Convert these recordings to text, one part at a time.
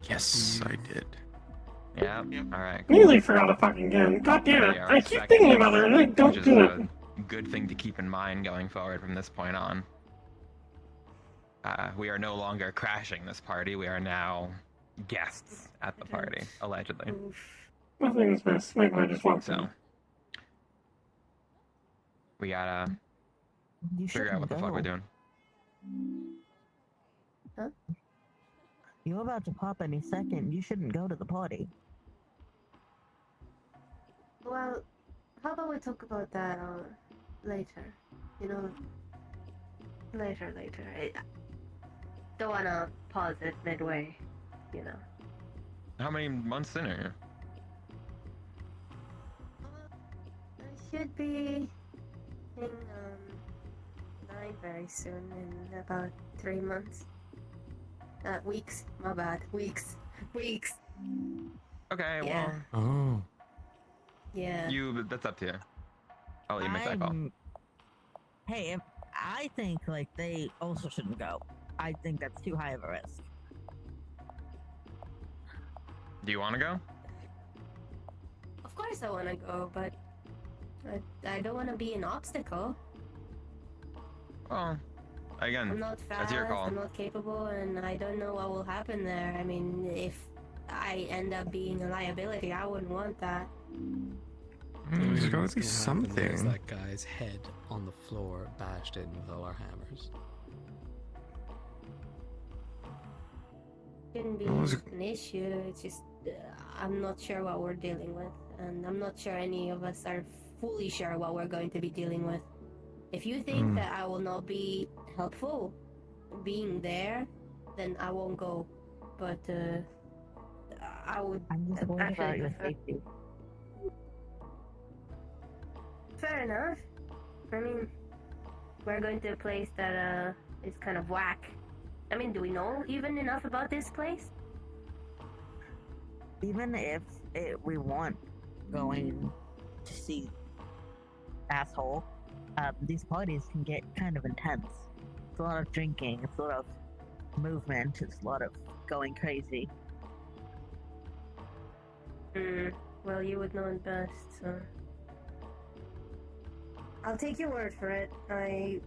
Yes, I did. Yeah. All right. I nearly forgot a fucking gun. God damn it. I keep thinking about it and I don't do it. A good thing to keep in mind going forward from this point on. We are no longer crashing this party. We are now guests at the party, allegedly. Nothing's missed. Magpie just walked in. So we gotta figure out what the fuck we're doing. Huh? You're about to pop any second. You shouldn't go to the party. Well, how about we talk about that later? You know, later. I don't wanna pause it midway, you know. How many months in are I should be in 9 very soon, in about 3 months. Weeks. My bad. Weeks. Okay, Yeah. well. Oh. Yeah. That's up to you. I'll let you make that call. Hey, I think like they also shouldn't go. I think that's too high of a risk. Do you want to go? Of course I want to go, but I don't want to be an obstacle. Well, again, I'm not fast, that's your call. I'm not capable, and I don't know what will happen there. I mean, if I end up being a liability, I wouldn't want that. There's gotta be something. There's that guy's head on the floor, bashed in with all our hammers. Shouldn't be an issue. It's just I'm not sure what we're dealing with, and I'm not sure any of us are fully sure what we're going to be dealing with. If you think that I will not be helpful being there, then I won't go. But I would. I'm just worried about your safety. Fair enough. I mean, we're going to a place that is kind of whack. I mean, do we know even enough about this place? Even if we weren't going to see asshole, these parties can get kind of intense. It's a lot of drinking, it's a lot of movement, it's a lot of going crazy. Well, you would know it best, so... I'll take your word for it. I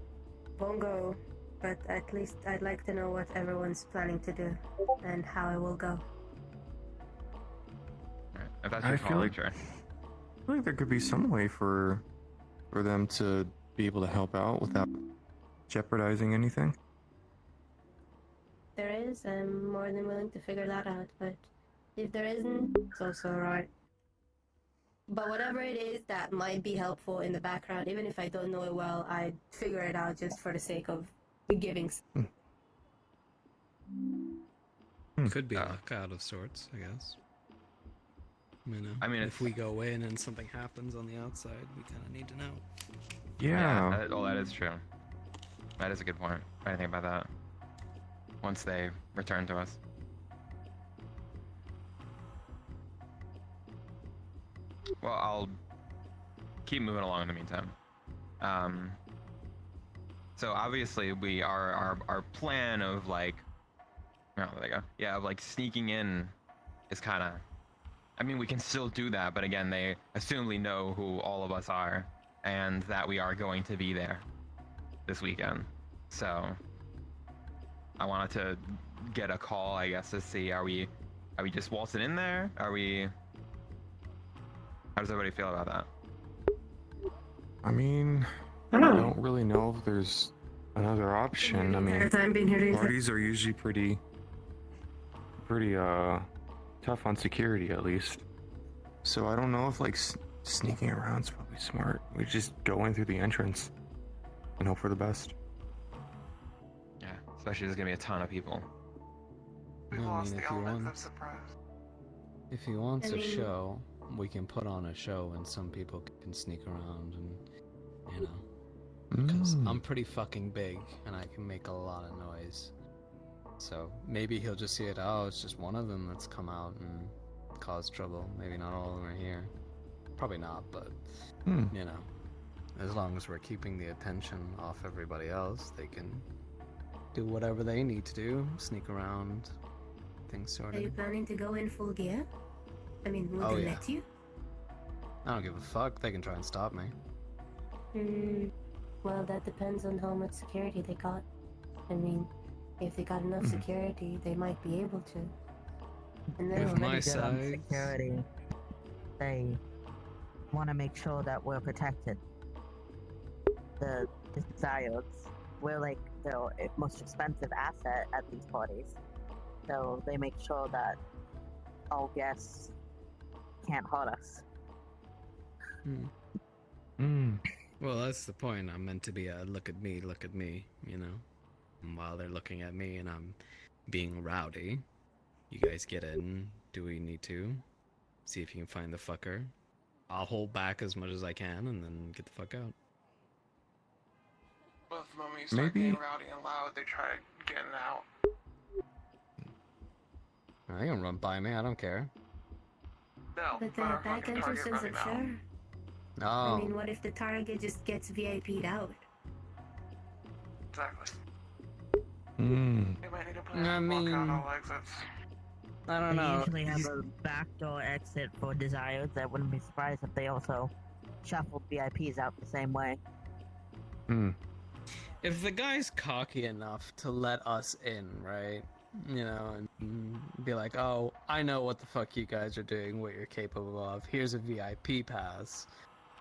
won't go, but at least I'd like to know what everyone's planning to do, and how it will go. Alright, if that's your call, feel like sure. I feel like there could be some way for them to be able to help out without jeopardizing anything. There is, I'm more than willing to figure that out, but if there isn't, it's also alright. But whatever it is that might be helpful in the background, even if I don't know it well, I'd figure it out just for the sake of giving. Could be luck out of sorts, I guess. You know, I mean, if we go in and something happens on the outside, we kind of need to know. Yeah. That is true. That is a good point. I didn't think about that. Once they return to us. Well, I'll keep moving along in the meantime. So obviously we our plan of like, oh, there they go. Yeah, of like sneaking in is kind of, I mean, we can still do that, but again, they assumably know who all of us are and that we are going to be there this weekend. So I wanted to get a call, I guess, to see, are we just waltzing in there? How does everybody feel about that? I mean, I don't really know if there's another option. I mean, parties are usually pretty tough on security, at least. So I don't know if like sneaking around is probably smart. We just go in through the entrance and hope for the best. Yeah, especially there's gonna be a ton of people. We've lost the element of surprise. If he wants a show, we can put on a show and some people can sneak around and, you know, because I'm pretty fucking big and I can make a lot of noise. So maybe he'll just see it, oh, it's just one of them that's come out and caused trouble. Maybe not all of them are here. Probably not, but, you know, as long as we're keeping the attention off everybody else, they can do whatever they need to do, sneak around, things Are you sorted. planning to go in full gear? I mean, would Oh, they yeah. let you? I don't give a fuck. They can try and stop me. Well, that depends on how much security they got. I mean, if they got enough security, they might be able to. And They're With then, my pretty good on size- security. They want to make sure that we're protected. The diodes, we're like the most expensive asset at these parties, so they make sure that all guests can't hurt us. Well, that's the point. I'm meant to be a look at me, you know? And while they're looking at me and I'm being rowdy, you guys get in. Do we need to? See if you can find the fucker. I'll hold back as much as I can and then get the fuck out. Well, the moment you start Maybe- getting rowdy and loud, they try getting out. They can run by me, I don't care. No, but the our back fucking entrance target running isn't out. sure. No. I mean, what if the target just gets VIP'd out? Exactly. Hmm. They might need to plan I to block out mean- all exits. I don't They know. usually have a backdoor exit for diodes. I wouldn't be surprised if they also shuffled VIPs out the same way. If the guy's cocky enough to let us in, right? You know, and be like, oh, I know what the fuck you guys are doing, what you're capable of. Here's a VIP pass.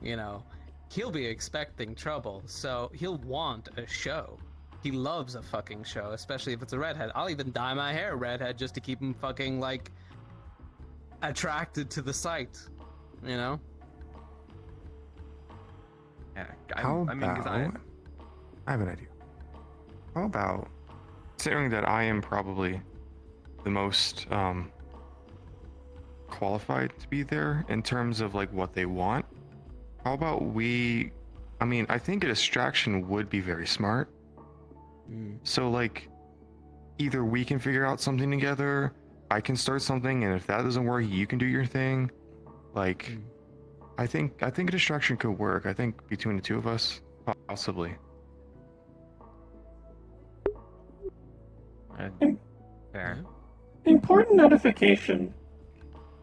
You know, he'll be expecting trouble, so he'll want a show. He loves a fucking show, especially if it's a redhead. I'll even dye my hair redhead just to keep him fucking, like, attracted to the site. You know? Yeah, How I mean, 'cause about? I have an idea. How about, considering that I am probably the most qualified to be there in terms of like what they want, how about we? I mean, I think a distraction would be very smart. So like, either we can figure out something together, I can start something, and if that doesn't work, you can do your thing. Like, I think a distraction could work. I think between the two of us, possibly. Fair. Important notification.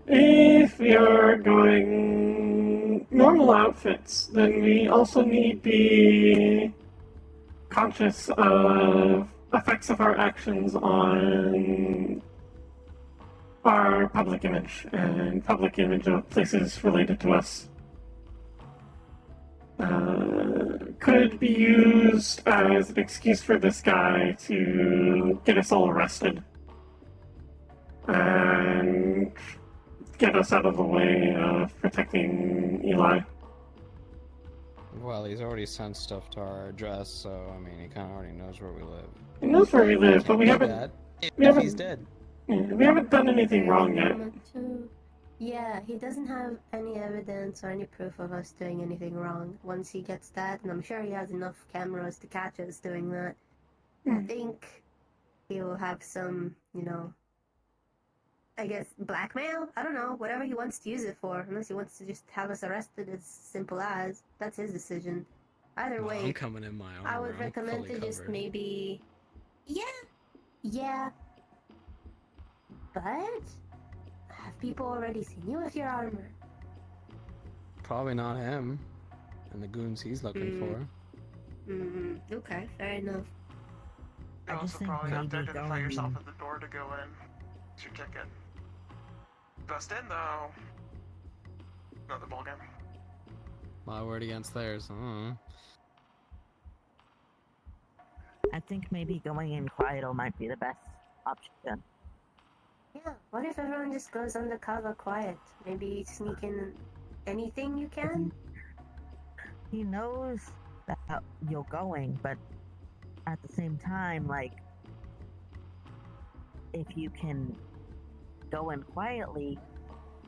If we are going normal outfits, then we also need to be conscious of effects of our actions on our public image and public image of places related to us. Could be used as an excuse for this guy to get us all arrested and get us out of the way of protecting Eli. Well, he's already sent stuff to our address, so, I mean, he kind of already knows where we live. He knows where we live, but we Can't do haven't. that we if haven't- he's dead. We haven't done anything wrong yet. Yeah, he doesn't have any evidence or any proof of us doing anything wrong. Once he gets that, and I'm sure he has enough cameras to catch us doing that, I think he will have some, you know, I guess blackmail? I don't know, whatever he wants to use it for, unless he wants to just have us arrested as simple as. That's his decision. Either Well, way, I'm coming in my armor. I would I'm recommend fully to just covered. maybe... Yeah. But... have people already seen you with your armor? Probably not him. And the goons he's looking for. Okay, fair enough. You I also just think probably have to maybe identify going- yourself at the door to go in. It's your ticket. Bust in though. Another ballgame. My word against theirs. I think maybe going in quiet might be the best option. Yeah, what if everyone just goes undercover quiet? Maybe sneak in anything you can? He knows that you're going, but at the same time, like, if you can go in quietly,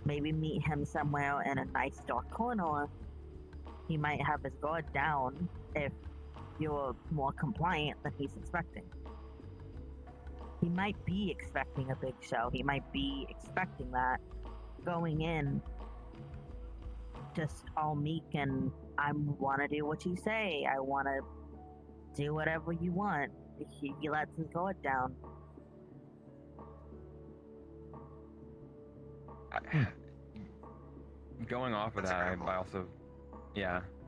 maybe meet him somewhere in a nice dark corner, he might have his guard down if you're more compliant than he's expecting. He might be expecting a big show. He might be expecting that. Going in, just all meek and I want to do what you say. I want to do whatever you want. He lets his guard down. Going off of That's that, incredible.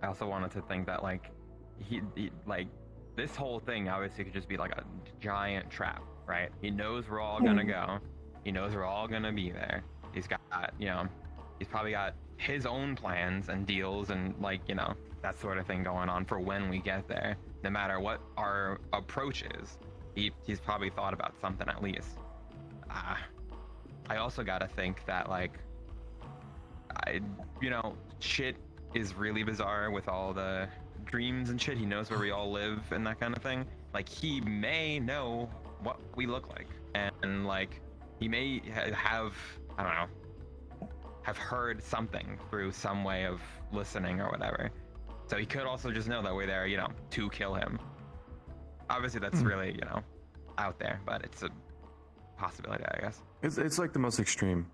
I also wanted to think that like he like this whole thing obviously could just be like a giant trap, right? He knows we're all gonna go. He knows we're all gonna be there. He's got, he's probably got his own plans and deals and like, that sort of thing going on for when we get there. No matter what our approach is, he's probably thought about something at least. I also gotta think that like, shit is really bizarre with all the dreams and shit. He knows where we all live and that kind of thing. Like he may know what we look like, and like he may have, I don't know, have heard something through some way of listening or whatever. So he could also just know that we're there, to kill him. Obviously that's really, out there, but it's a possibility, I guess. It's like the most extreme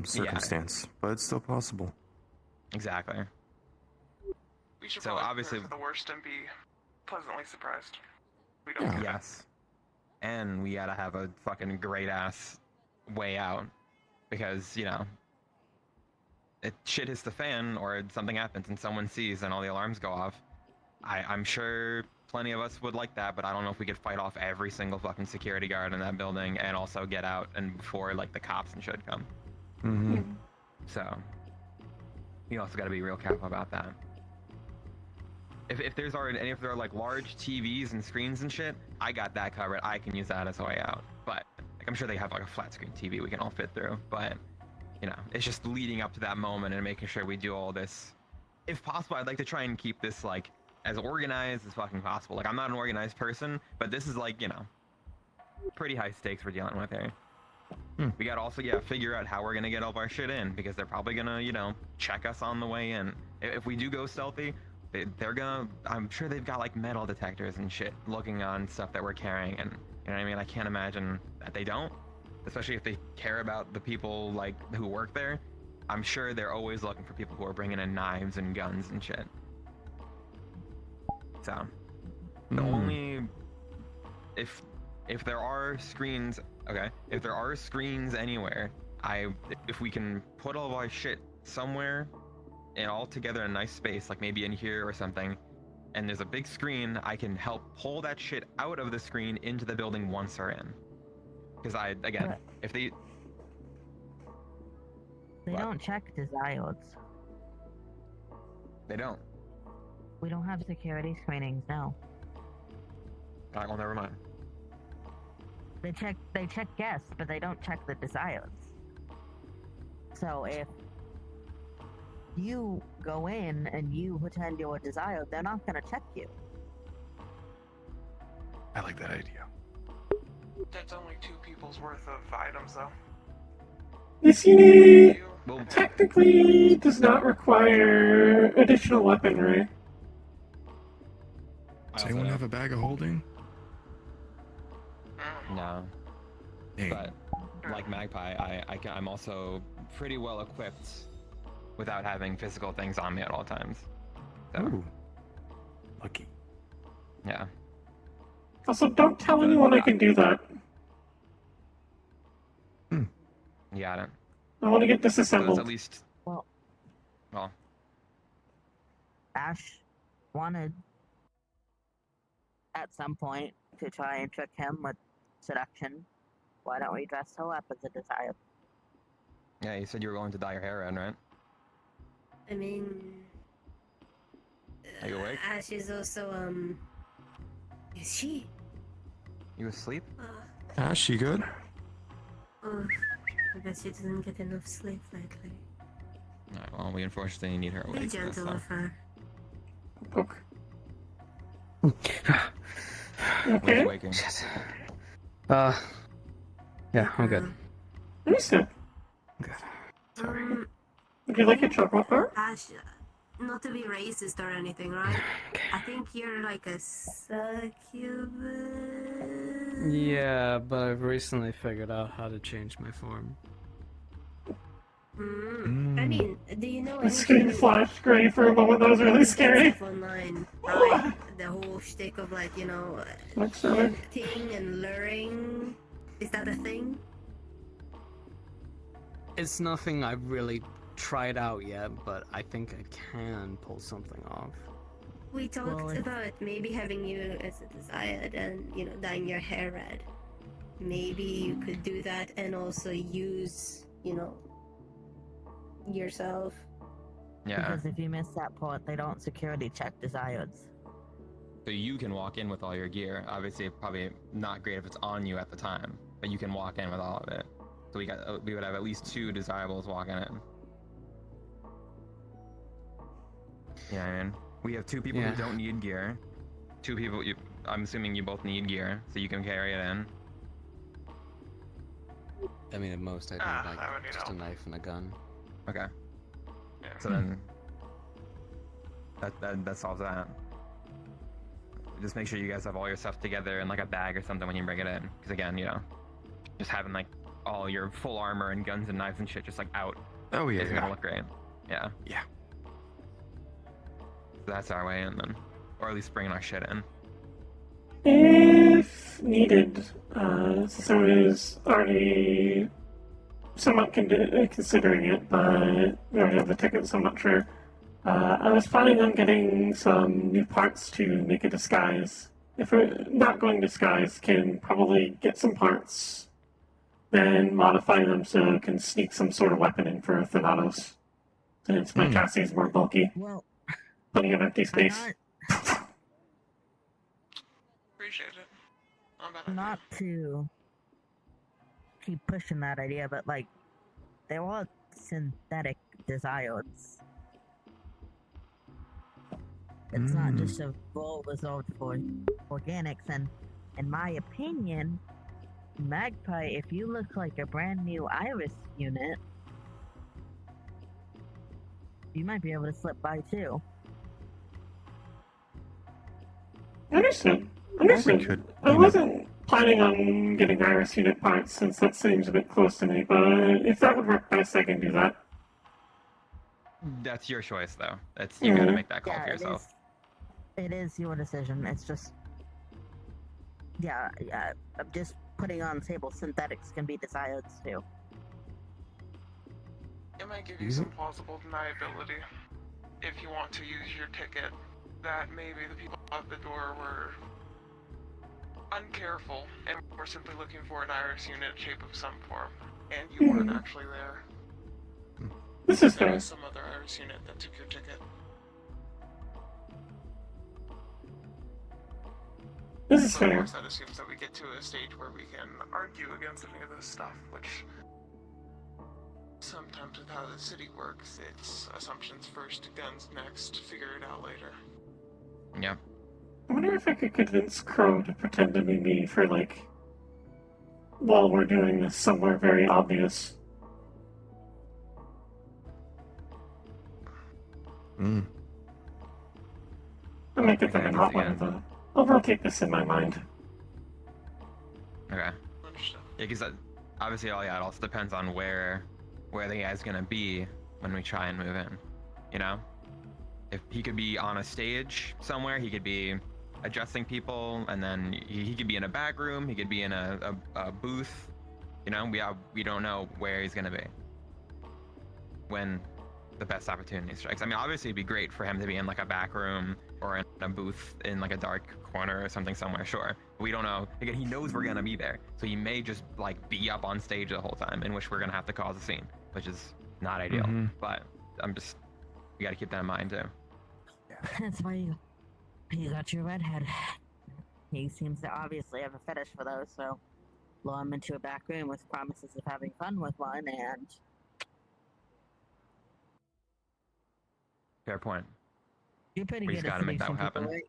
circumstance, but it's still possible. Exactly. We should So probably obviously- prepare for the worst and be pleasantly surprised. We don't do that. Yes. And we gotta have a fucking great ass way out. Because, if shit hits the fan or something happens and someone sees and all the alarms go off, I'm sure plenty of us would like that, but I don't know if we could fight off every single fucking security guard in that building and also get out and before like the cops and shit come. Mm-hmm. So you also gotta be real careful about that. If there are like large TVs and screens and shit, I got that covered. I can use that as a way out. But like, I'm sure they have like a flat screen TV we can all fit through. But it's just leading up to that moment and making sure we do all this. If possible, I'd like to try and keep this like as organized as fucking possible. Like I'm not an organized person, but this is like pretty high stakes we're dealing with here. We gotta also figure out how we're gonna get all of our shit in, because they're probably gonna check us on the way in. If we do go stealthy, they're gonna, I'm sure they've got like metal detectors and shit looking on stuff that we're carrying, and you know what I mean? I can't imagine that they don't, especially if they care about the people like who work there. I'm sure they're always looking for people who are bringing in knives and guns and shit. So the only, if there are screens, if there are screens anywhere, if we can put all of our shit somewhere and all together in a nice space, like maybe in here or something, and there's a big screen, I can help pull that shit out of the screen into the building once they're in. Because if they What? Don't check diodes. They don't. We don't have security screenings, no. Alright, well, never mind. They check guests, but they don't check the diodes. So if you go in and you pretend you're a diode, they're not gonna check you. I like that idea. That's only 2 people's worth of items, though. This unit Well, technically does not require additional weaponry. Does anyone have a bag of holding? No. Dang. But like Magpie, I'm also pretty well equipped without having physical things on me at all times. So, Ooh. Lucky. yeah. Also, don't tell anyone I can do that. You got it. I want to get So it's disassembled. at least, Well, well, Ash wanted at some point to try and trick him with seduction. Why don't we dress her up as a diode? yeah, you said you were going to dye your hair red, right? I mean, Are you awake? Ash is also, is she? You asleep? Ash, you good? Oh, I guess she doesn't get enough sleep lately. Alright, well, we unfortunately need her Be awake for this gentle with stuff. her. Poke. When Okay. you waking? Yeah, I'm good. Understood. Um, Would you like a chocolate bar? Ash, not to be racist or anything, right? I think you're like a succubus. Yeah, but I've recently figured out how to change my form. I mean, do you know The screen anything flashed gray for a moment. That was really scary. stuff online, right? The whole shtick of like, Looks silly. tempting and luring. Is that a thing? It's nothing I've really tried out yet, but I think I can pull something off. We talked Well, about maybe having you as a desired and, you know, dyeing your hair red. Maybe you could do that and also use, you know, yourself. Yeah. Because if you miss that part, they don't security check desires. So you can walk in with all your gear. Obviously, probably not great if it's on you at the time, but you can walk in with all of it. So we would have at least 2 desirables walking in. Yeah, I mean, we have 2 people who don't need gear. 2 people. I'm assuming you both need gear, so you can carry it in. I mean, at most, I'd need I would need just a help. knife and a gun. Okay. Yeah. So then, that solves that. Just make sure you guys have all your stuff together in like a bag or something when you bring it in. Because again, you know, just having like all your full armor and guns and knives and shit just like out Oh yeah, is yeah. gonna look great. Yeah. Yeah. So that's our way in then, or at least bringing our shit in. If needed, since I was already somewhat considering it, but we already have the ticket, so I'm not sure. I was planning on getting some new parts to make a disguise. If we're not going disguise, can probably get some parts, then modify them so it can sneak some sort of weapon in for Thanatos. Since my chassis is more bulky. Well, Plenty of empty space. Appreciate it. Not a bad idea. not to keep pushing that idea, but like, they're all synthetic desires. It's not just a full result for organics, and in my opinion, Magpie, if you look like a brand new iris unit, you might be able to slip by too. Understood. we Understood. could, I you know- wasn't planning on getting iris unit parts since that seems a bit close to me, but if that would work best, I can do that. That's your choice, though. That's you gotta make that call Yeah, for yourself. It is your decision. It's just, yeah. I'm just putting on the table. Synthetics can be desired too. It might give you some plausible deniability if you want to use your ticket that maybe the people at the door were uncareful and were simply looking for an iris unit shape of some form, and you weren't actually there. This is There fair. was some other iris unit that took your ticket. This is But of fair. course, that assumes that we get to a stage where we can argue against any of this stuff, which sometimes with how the city works, it's assumptions first, guns next, figure it out later. Yeah. I wonder if I could convince Crow to pretend to be me for, like, while we're doing this somewhere very obvious. Mm. I might get them in hot water, though. I'll rotate this in my mind. Okay. Understood. Yeah, because obviously, it also depends on where the guy's gonna be when we try and move in. You know, if he could be on a stage somewhere, he could be addressing people, and then he could be in a back room, he could be in a booth. You know, we don't know where he's gonna be when the best opportunity strikes. I mean, obviously, it'd be great for him to be in like a back room or in a booth in like a dark corner or something somewhere. Sure, we don't know. Again, he knows we're gonna be there, so he may just like be up on stage the whole time, in which we're gonna have to cause a scene, which is not ideal. But we gotta keep that in mind too. That's why you got your redhead. He seems to obviously have a fetish for those, so lure him into a back room with promises of having fun with one, and Fair point. you're pretty We just good at gotta make that seducing people, happen. right?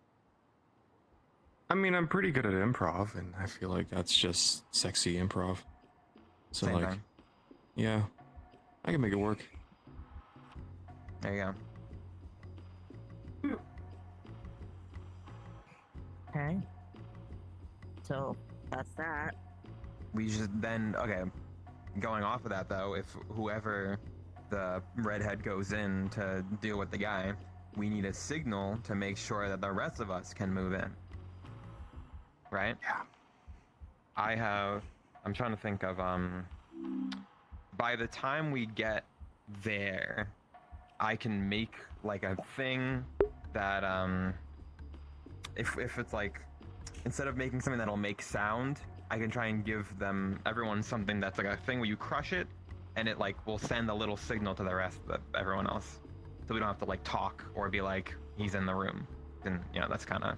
I mean, I'm pretty good at improv, and I feel like that's just sexy improv. So Same like, thing. yeah, I can make it work. There you go. Okay. So that's that. We should then, okay, going off of that though, if whoever the redhead goes in to deal with the guy, we need a signal to make sure that the rest of us can move in. Right? Yeah. I'm trying to think of, by the time we get there, I can make like a thing that if it's like, instead of making something that'll make sound, I can try and give everyone something that's like a thing where you crush it, and it like will send a little signal to the rest of everyone else, so we don't have to like talk or be like he's in the room, and that's kind of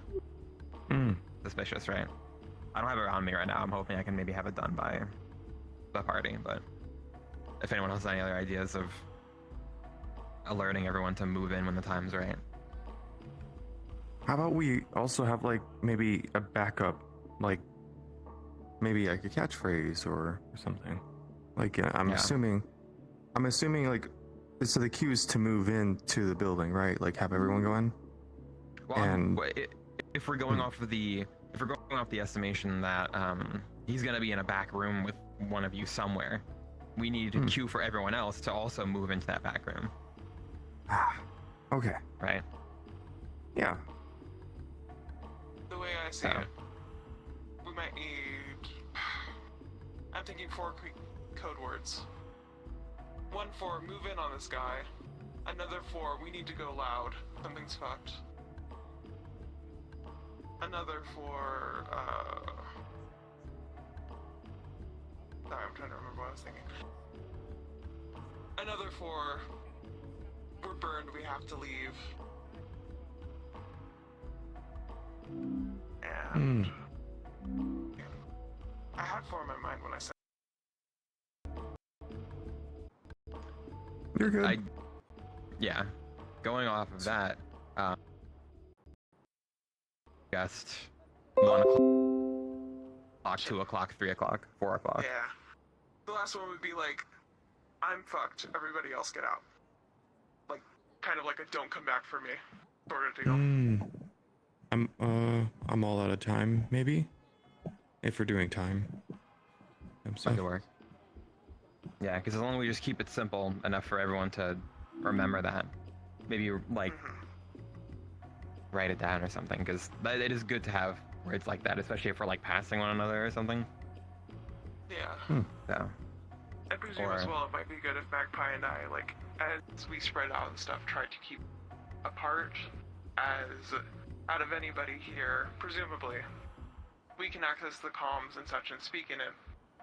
suspicious, right? I don't have it on me right now. I'm hoping I can maybe have it done by the party, but if anyone has any other ideas of alerting everyone to move in when the time's right. How about we also have like maybe a backup, like maybe like a catchphrase or something. Like I'm assuming like so the cue is to move into the building, right? Like have everyone go in. Well, and if we're going off the estimation that he's gonna be in a back room with one of you somewhere, we need a cue for everyone else to also move into that back room. Okay. Right. Yeah. The way I see it, we might need. I'm thinking 4 code words. One for move in on this guy. Another for we need to go loud. Something's fucked. Another for sorry, I'm trying to remember what I was thinking. Another for we're burned, we have to leave. And I had 4 in my mind when I said You're good. Yeah. Going off of that, guessed 1 o'clock, 2 o'clock, 3 o'clock, 4 o'clock. yeah. The last one would be like, I'm fucked, everybody else get out. Like, kind of like a don't come back for me sort of deal. I'm all out of time, maybe? If we're doing time. That could work. Yeah, because as long as we just keep it simple enough for everyone to remember that. Maybe, like, write it down or something, because it is good to have words like that, especially if we're, like, passing one another or something. Yeah. So. I presume as well it might be good if Magpie and I, like, as we spread out and stuff, try to keep apart, as out of anybody here, presumably, we can access the comms and such and speak in it,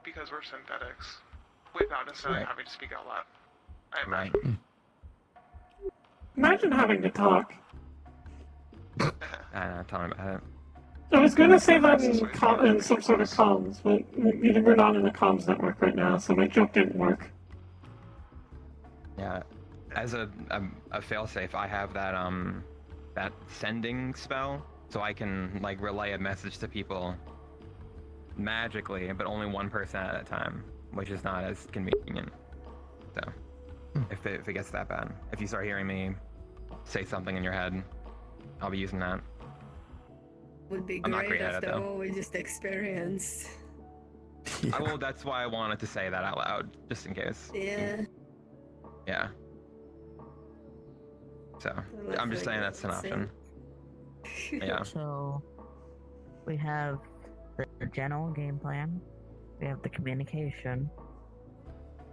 because we're synthetics, without necessarily having to speak out loud. I imagine. Imagine having to talk. I don't know, tell me about it. I was going to say that in some sort of comms, but we're not in a comms network right now, so my joke didn't work. Yeah, as a failsafe, I have that that sending spell, so I can like relay a message to people magically, but only one person at a time, which is not as convenient. So, if it gets that bad, if you start hearing me say something in your head, I'll be using that. Would be I'm not great great at it, after though. what we just experienced. Well, that's why I wanted to say that out loud, just in case. Yeah. Yeah. So, I'm just saying that's an option. Yeah. So, we have the general game plan. We have the communication.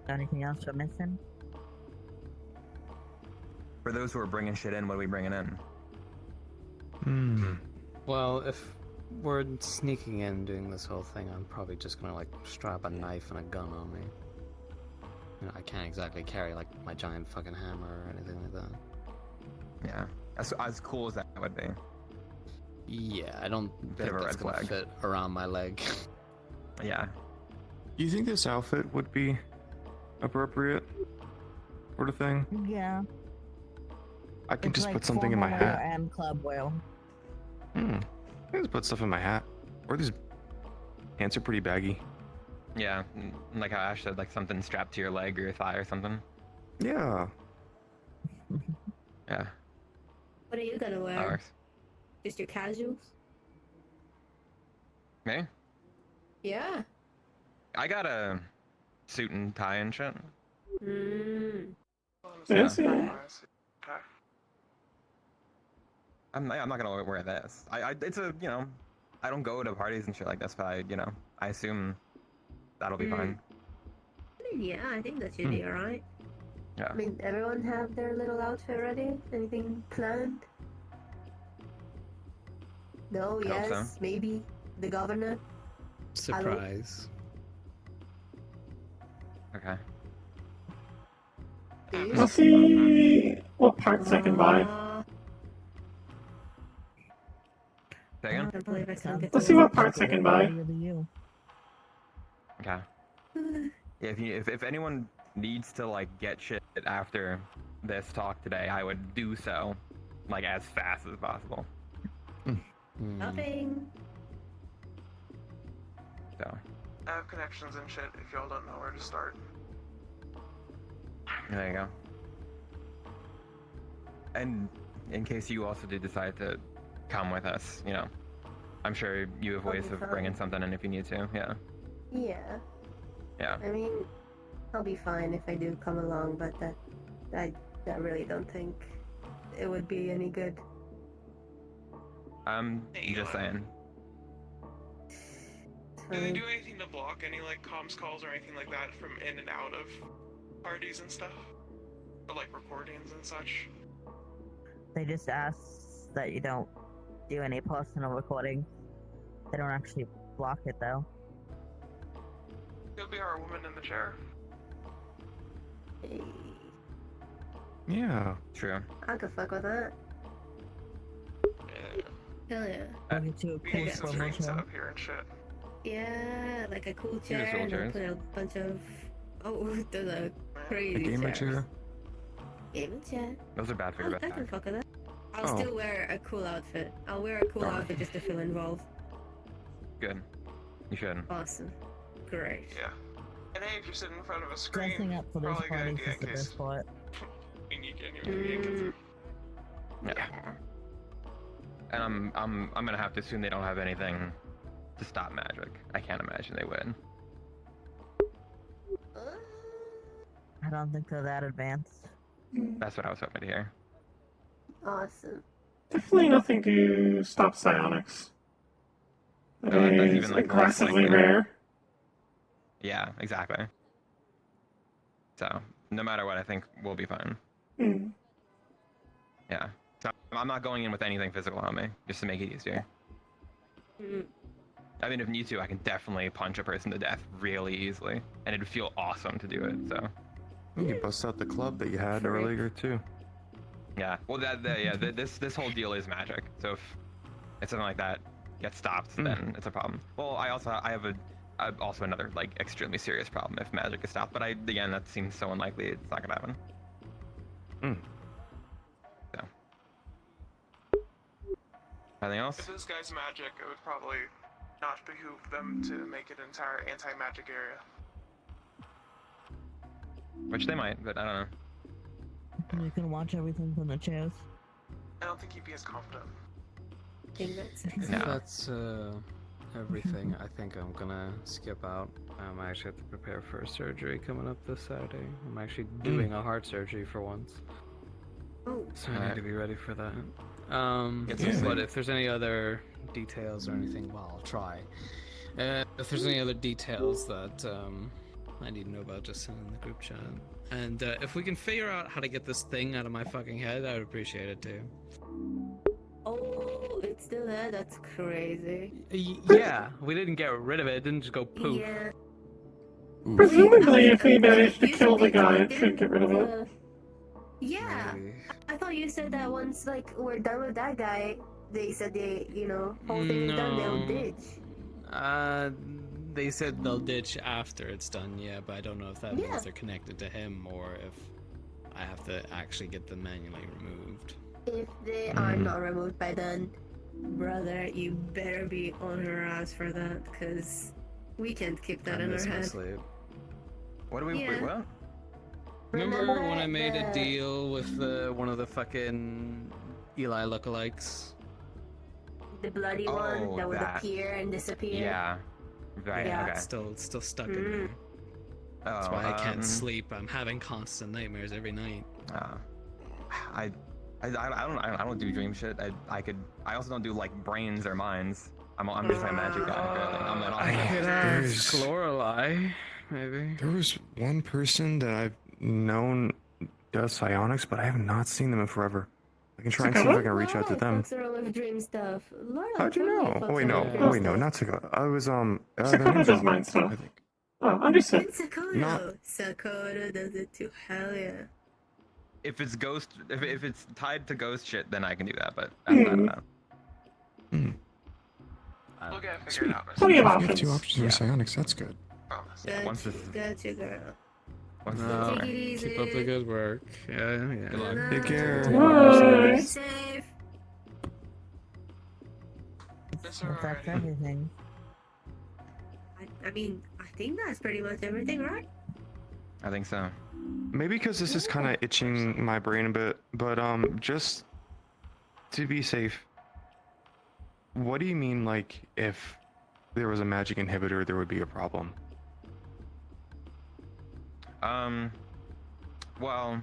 Anything else we're missing? For those who are bringing shit in, what are we bringing in? Well, if we're sneaking in doing this whole thing, I'm probably just gonna like strap a knife and a gun on me. I can't exactly carry like my giant fucking hammer or anything like that. Yeah, as cool as that would be. Yeah, I don't Bit think of a that's red gonna flag. fit around my leg. Yeah. Do you think this outfit would be appropriate? Sort of thing? Yeah. I can It's just like put something in my formal wear hat. and club wear. I can just put stuff in my hat. Or these pants are pretty baggy. Yeah, like how Ash said, like something strapped to your leg or your thigh or something. Yeah. Yeah, What are you gonna that wear? works. Just your casuals? Me? Yeah. I got a suit and tie and shit. Fancy. Okay. I'm not gonna wear this. It's a, I don't go to parties and shit like this, but I assume that'll be fine. mean, yeah, I think that should be alright. Yeah. I mean, everyone have their little outfit ready? Anything planned? No, I hope so. yes, maybe. The governor? Surprise. Okay. Let's see what parts I can buy. Say again? I can't believe I still get Let's to see what parts I can buy. Okay. Yeah, if anyone needs to like get shit after this talk today, I would do so like as fast as possible. Nothing. So I have connections and shit if y'all don't know where to start. there you go. And in case you also do decide to come with us, you know, I'm sure you have I'll ways be of bringing fine. something in if you need to. Yeah. Yeah. Yeah. I mean, I'll be fine if I do come along, but I really don't think it would be any good. I'm just saying. Do they do anything to block any like comms calls or anything like that from in and out of parties and stuff? Or like recordings and such? They just ask that you don't do any personal recording. They don't actually block it though. Could be our woman in the chair. Hey, Yeah. True. I could fuck with that. Yeah. Hell yeah. I'll get you a We cool need some slow screens set motion. up here and shit. Yeah, like a cool Yeah, chair, and soldiers. then put a bunch of. Oh, there's a crazy A gamer chairs. chair. Gamer chair. Those are bad for your I can back. fuck with that. I'll Oh. still wear a cool outfit. I'll wear a cool Darn. outfit just to feel involved. Good. You should. Awesome. Great. Yeah. And hey, if you're sitting in front of a screen, Dressing up for those probably a good parties idea is in the case best part. we need anybody to get through. Yeah. And I'm gonna have to assume they don't have anything to stop magic. I can't imagine they would. I don't think they're that advanced. That's what I was hoping to hear. Awesome. Definitely nothing to stop psionics. That No, that's is even, like, less aggressively likely. rare. Yeah, exactly. So no matter what, I think we'll be fine. Hmm. Yeah. So I'm not going in with anything physical on me, just to make it easier. Mm. I mean, if need to, I can definitely punch a person to death really easily, and it'd feel awesome to do it. So You can bust out the club that you had Frick. earlier too. yeah. Well, this whole deal is magic. So if something like that gets stopped, then it's a problem. Well, I have also another like extremely serious problem if magic is stopped. But again, that seems so unlikely. It's not gonna happen. So anything else? If this guy's magic, it would probably not behoove them to make it an entire anti-magic area. Which they might, but I don't know. You can watch everything from the chairs. I don't think he'd be as confident. I think that's it. No. That's everything. I think I'm gonna skip out. I actually have to prepare for a surgery coming up this Saturday. I'm actually doing a heart surgery for once, Oh, so I need Alright. to be ready for that. Get some But sleep. if there's any other details or anything, well, I'll try. If there's any other details that I need to know about, just send in the group chat. And if we can figure out how to get this thing out of my fucking head, I would appreciate it too. oh, it's still there. That's crazy. Yeah, we didn't get rid of it. It didn't just go poof. Yeah. Presumably, if we manage to You kill said the they guy, it did, should get rid of it. Yeah, Maybe. I thought you said that once, like, we're done with that guy, they said they, whole thing is done, they'll No. ditch. They said they'll ditch after it's done, yeah, but I don't know if that Yeah. means they're connected to him or if I have to actually get them manually removed. If they are not removed by then, brother, you better be on her ass for that, because we can't keep that I in our miss my head. sleep. What do we? Yeah. Wait, what? Remember when I Remember made a the- deal with one of the fucking Eli lookalikes? The bloody Oh, one that would that. appear and disappear? Yeah. Right. Yeah. Okay. It's still stuck in there. That's Oh, why I can't sleep. I'm having constant nightmares every night. I don't do dream shit. I also don't do like brains or minds. I'm just a magic guy. Apparently. I'm not. I could There's- ask Lorelei, maybe. There was one person that I've known does psionics, but I have not seen them in forever. I can try and see if I can reach out to them. Fucks around with dream stuff. Laura How'd you totally know? fucks Oh, wait, no. around with Oh, dream wait, no, stuff. not Sakota. I was, their Sakota name's does on- mine stuff. I think. Oh, understood. And Sakota. Not- Sakota does it too. Hell yeah. If it's ghost, if it's tied to ghost shit, then I can do that. But outside of that, We'll get it figured out. Plenty of You have options. 2 options for psionics, that's good. Promise. yeah, once this, Gotcha, girl. once No, Take it easy. keep up the good work. Yeah. Good luck. Take care. Bye. Be safe. Yes, If that's alrighty. everything. I mean, I think that's pretty much everything, right? I think so. Maybe because this is kind of itching my brain a bit, but just to be safe, what do you mean, like, if there was a magic inhibitor, there would be a problem? Well,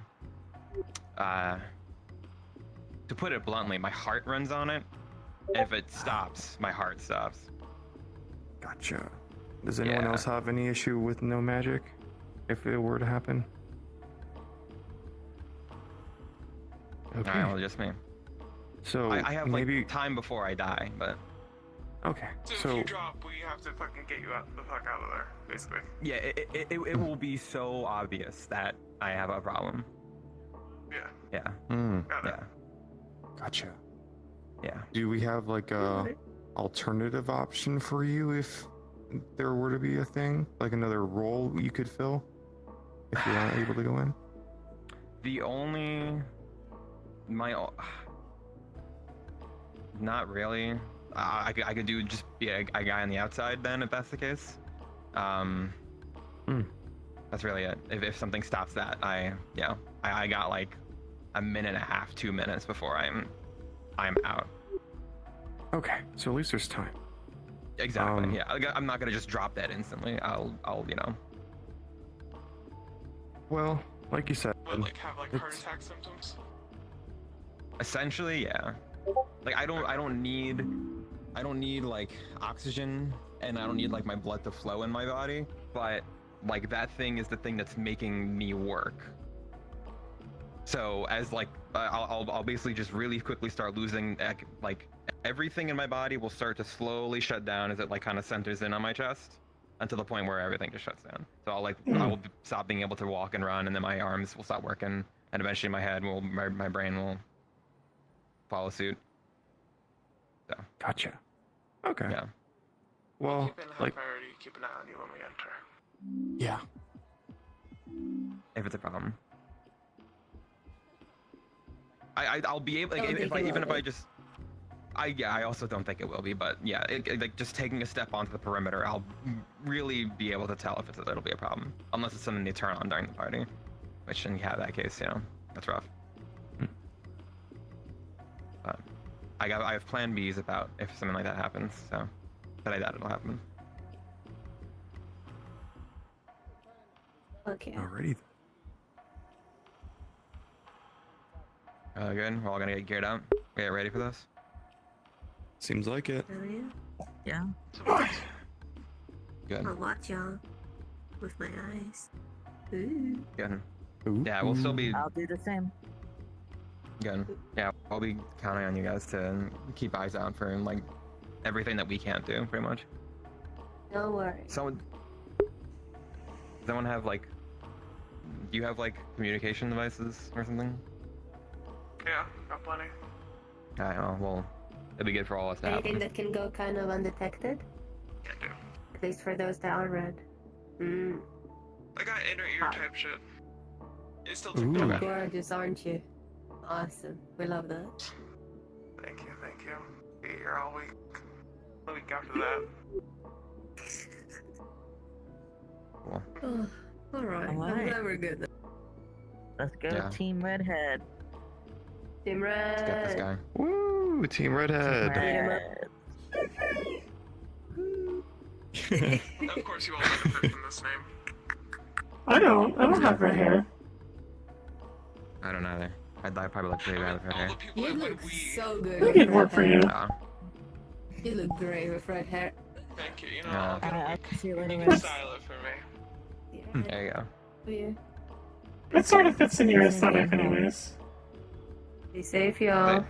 to put it bluntly, my heart runs on it. If it stops, my heart stops. Gotcha. Does anyone Yeah. else have any issue with no magic, if it were to happen? Okay. Alright, well, just me. So I have maybe like time before I die, but okay. So if So you drop, we have to fucking get you the fuck out of there, basically. yeah, it will be so obvious that I have a problem. Yeah. Yeah, Got it. yeah, gotcha. yeah. Do we have like a alternative option for you if there were to be a thing, like another role you could fill if you aren't able to go in? The only not really. I could do just be a guy on the outside then, if that's the case. That's really it. If something stops that, I got like a minute and a half, 2 minutes before I'm out. Okay, so at least there's time. Exactly. Yeah, I'm not gonna just drop that instantly. I'll Well, like you said, But like have like heart It's- attack symptoms. essentially, yeah. Like I don't need like oxygen, and I don't need like my blood to flow in my body, but like that thing is the thing that's making me work. So as like I'll basically just really quickly start losing like everything in my body will start to slowly shut down as it like kind of centers in on my chest until the point where everything just shuts down. So I will stop being able to walk and run, and then my arms will stop working, and eventually my brain will follow suit. So gotcha. Okay. yeah. Well, Keep in high like, priority, keep an eye on you when we enter. yeah. If it's a problem. I'll be able, like, Don't if think I it even will if I be. just I also don't think it will be, but yeah, like just taking a step onto the perimeter, I'll really be able to tell if it'll be a problem, unless it's something they turn on during the party, which in that case, that's rough. But I have plan B's about if something like that happens, so but I doubt it'll happen. Okay. Alrighty. Good. We're all gonna get geared up. We get ready for this. Seems like it. Hell yeah. Yeah. Good. I'll watch y'all with my eyes. Ooh. Good. Ooh. Yeah, we'll still be I'll do the same. good. Yeah, I'll be counting on you guys to keep eyes out for like everything that we can't do, pretty much. No worries. Someone have like, do you have like communication devices or something? Yeah, got plenty. I know. Well, it'd be good for all us to have Anything them. that can go kind of undetected, Can't do. at least for those that are red. Mm. I got inner ear Ah. type shit. It's still Ooh. technology. Gorgeous, aren't you? Awesome. We love that. Thank you, thank you. Be here all week. A week after that. Cool. Oh, alright. I'm Alright. glad we're good. Let's go, Yeah. Team Redhead. Team Let's get this red. guy. Woo! Team Redhead. Red. Of course, you all benefit from this name. I don't have red hair. I don't either. I probably look pretty bad with red All hair. the people You that look went we. so good. I with can red work for hair. you. You look great with red hair. Thank you. You know, Yeah. I'll get a I week. see a You little can red. style it for me. Yeah. There you go. Yeah. It sort of fits in your aesthetic, anyways. Be safe, y'all.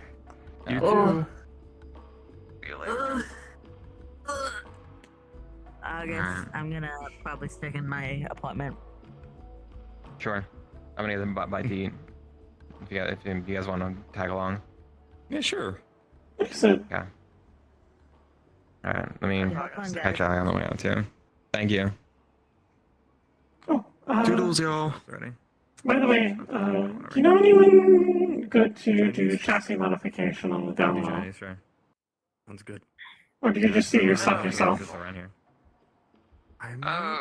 You Oh. too. See you later. I guess Alright. I'm gonna probably stick in my apartment. Sure. I'm gonna get them by tea. If you guys want to tag along. Yeah, sure. Like I said, Yeah. All right. Let me Have fun, catch guys. y'all on the way out too. Thank you. oh, Doodles, y'all. Ready? by the way, do you know anyone good to do chassis modification on the down low? Sure. Sounds good. Or do you just do your stuff yourself? Just around here. I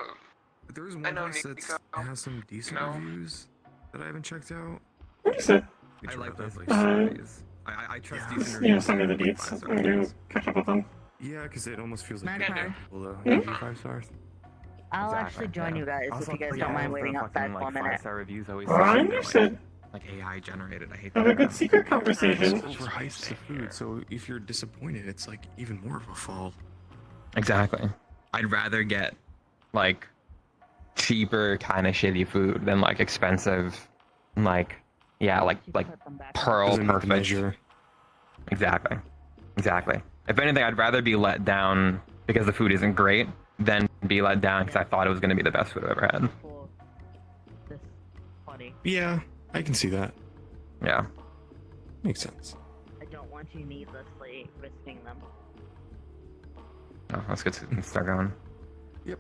there's I one know place Nico. that has some decent No. reviews that I haven't checked out. Like I said, I like that those place. reviews. I trust Yeah. decent just, reviews. send me the over, like, deets. 5-star I'm gonna reviews. catch up with them. Yeah, because it almost feels like Magpie. good people though. Hmm? Give you 5 stars. I'll Exactly, actually join yeah. you guys Also, if you guys like, don't all mind of the waiting outside fucking, for a like, minute. 5-star reviews always Well, I seem they're, understood. like AI generated. I hate Have that. a good secret It's conversation. overhyped the food, so if you're disappointed, it's like even more of a fall. Exactly. I'd rather get like cheaper kind of shitty food than like expensive, like like Put them back pearl Doesn't meet the perfect. measure. Exactly. Exactly. If anything, I'd rather be let down because the food isn't great than be let down because I thought it was going to be the best food I've ever had. for this party. Yeah, I can see that. Yeah. Makes sense. I don't want you needlessly risking them. Oh, let's get to start going. Yep.